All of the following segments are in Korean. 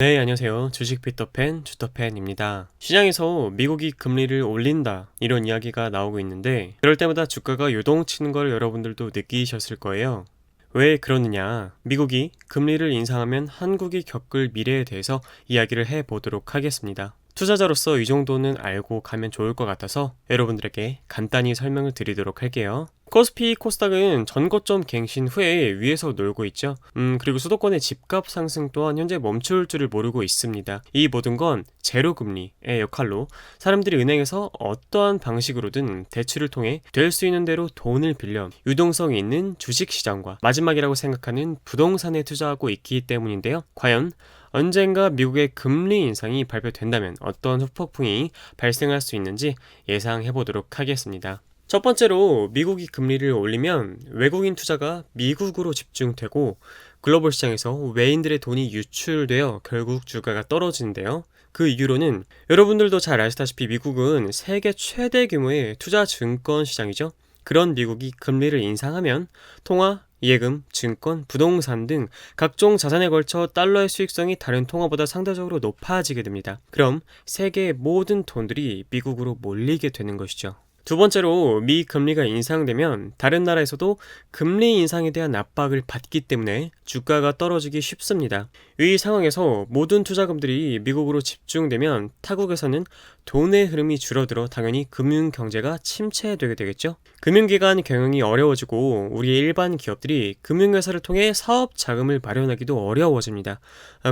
네, 안녕하세요. 주식 피터팬 주터팬입니다. 시장에서 미국이 금리를 올린다 이런 이야기가 나오고 있는데 그럴 때마다 주가가 요동치는 걸 여러분들도 느끼셨을 거예요. 왜 그러느냐? 미국이 금리를 인상하면 한국이 겪을 미래에 대해서 이야기를 해보도록 하겠습니다. 투자자로서 이 정도는 알고 가면 좋을 것 같아서 여러분들에게 간단히 설명을 드리도록 할게요. 코스피 코스닥은 전고점 갱신 후에 위에서 놀고 있죠. 그리고 수도권의 집값 상승 또한 현재 멈출 줄을 모르고 있습니다. 이 모든 건 제로금리의 역할로 사람들이 은행에서 어떠한 방식으로든 대출을 통해 될 수 있는 대로 돈을 빌려 유동성이 있는 주식시장과 마지막이라고 생각하는 부동산에 투자하고 있기 때문인데요. 과연 언젠가 미국의 금리 인상이 발표된다면 어떤 후폭풍이 발생할 수 있는지 예상해 보도록 하겠습니다. 첫 번째로 미국이 금리를 올리면 외국인 투자가 미국으로 집중되고 글로벌 시장에서 외인들의 돈이 유출되어 결국 주가가 떨어지는데요. 그 이유로는 여러분들도 잘 아시다시피 미국은 세계 최대 규모의 투자 증권 시장이죠. 그런 미국이 금리를 인상하면 통화, 예금, 증권, 부동산 등 각종 자산에 걸쳐 달러의 수익성이 다른 통화보다 상대적으로 높아지게 됩니다. 그럼 세계의 모든 돈들이 미국으로 몰리게 되는 것이죠. 두 번째로 미 금리가 인상되면 다른 나라에서도 금리 인상에 대한 압박을 받기 때문에 주가가 떨어지기 쉽습니다. 이 상황에서 모든 투자금들이 미국으로 집중되면 타국에서는 돈의 흐름이 줄어들어 당연히 금융 경제가 침체되게 되겠죠. 금융기관 경영이 어려워지고 우리의 일반 기업들이 금융회사를 통해 사업 자금을 마련하기도 어려워집니다.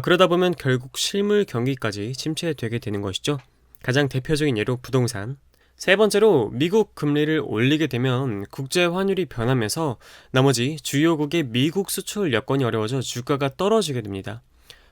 그러다 보면 결국 실물 경기까지 침체되게 되는 것이죠. 가장 대표적인 예로 부동산. 세 번째로 미국 금리를 올리게 되면 국제 환율이 변하면서 나머지 주요국의 미국 수출 여건이 어려워져 주가가 떨어지게 됩니다.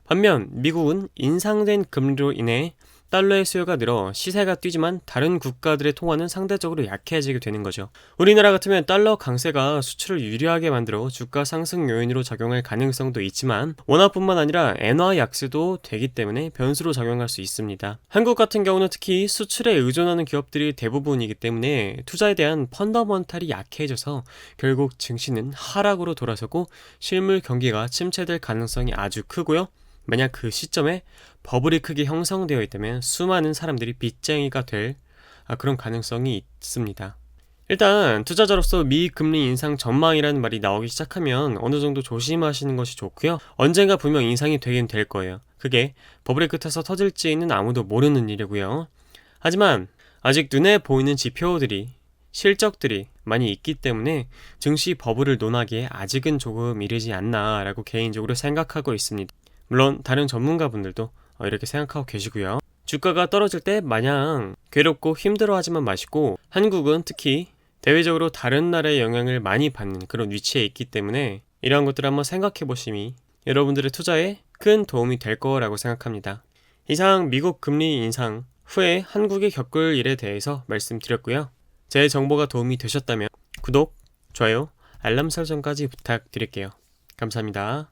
반면 미국은 인상된 금리로 인해 달러의 수요가 늘어 시세가 뛰지만 다른 국가들의 통화는 상대적으로 약해지게 되는 거죠. 우리나라 같으면 달러 강세가 수출을 유리하게 만들어 주가 상승 요인으로 작용할 가능성도 있지만 원화뿐만 아니라 엔화 약세도 되기 때문에 변수로 작용할 수 있습니다. 한국 같은 경우는 특히 수출에 의존하는 기업들이 대부분이기 때문에 투자에 대한 펀더먼탈이 약해져서 결국 증시는 하락으로 돌아서고 실물 경기가 침체될 가능성이 아주 크고요. 만약 그 시점에 버블이 크게 형성되어 있다면 수많은 사람들이 빚쟁이가 될 그런 가능성이 있습니다. 일단 투자자로서 미 금리 인상 전망이라는 말이 나오기 시작하면 어느 정도 조심하시는 것이 좋고요. 언젠가 분명 인상이 되긴 될 거예요. 그게 버블의 끝에서 터질지는 아무도 모르는 일이고요. 하지만 아직 눈에 보이는 지표들이 실적들이 많이 있기 때문에 증시 버블을 논하기에 아직은 조금 이르지 않나 라고 개인적으로 생각하고 있습니다. 물론 다른 전문가분들도 이렇게 생각하고 계시고요. 주가가 떨어질 때 마냥 괴롭고 힘들어하지만 마시고 한국은 특히 대외적으로 다른 나라의 영향을 많이 받는 그런 위치에 있기 때문에 이러한 것들을 한번 생각해 보심이 여러분들의 투자에 큰 도움이 될 거라고 생각합니다. 이상 미국 금리 인상 후에 한국이 겪을 일에 대해서 말씀드렸고요. 제 정보가 도움이 되셨다면 구독, 좋아요, 알람 설정까지 부탁드릴게요. 감사합니다.